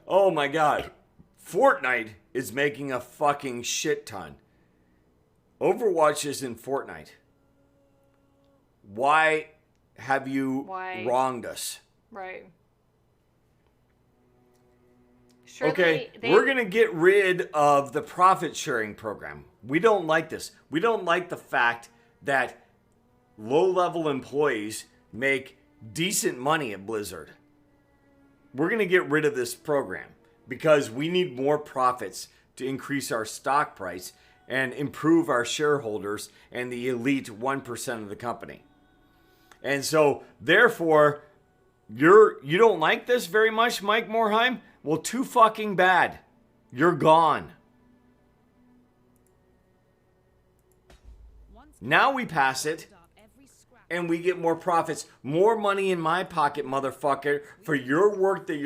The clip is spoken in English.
Oh my God. Fortnite is making a fucking shit ton. Overwatch is in Fortnite. Why have you wronged us? Right. Surely okay, we're going to get rid of the profit sharing program. We don't like this. We don't like the fact that low-level employees make decent money at Blizzard. We're going to get rid of this program because we need more profits to increase our stock price and improve our shareholders and the elite 1% of the company. And so, therefore, you don't like this very much, Mike Morheim? Well, too fucking bad. You're gone. Now we pass it, and we get more profits. More money in my pocket, motherfucker, for your work that you're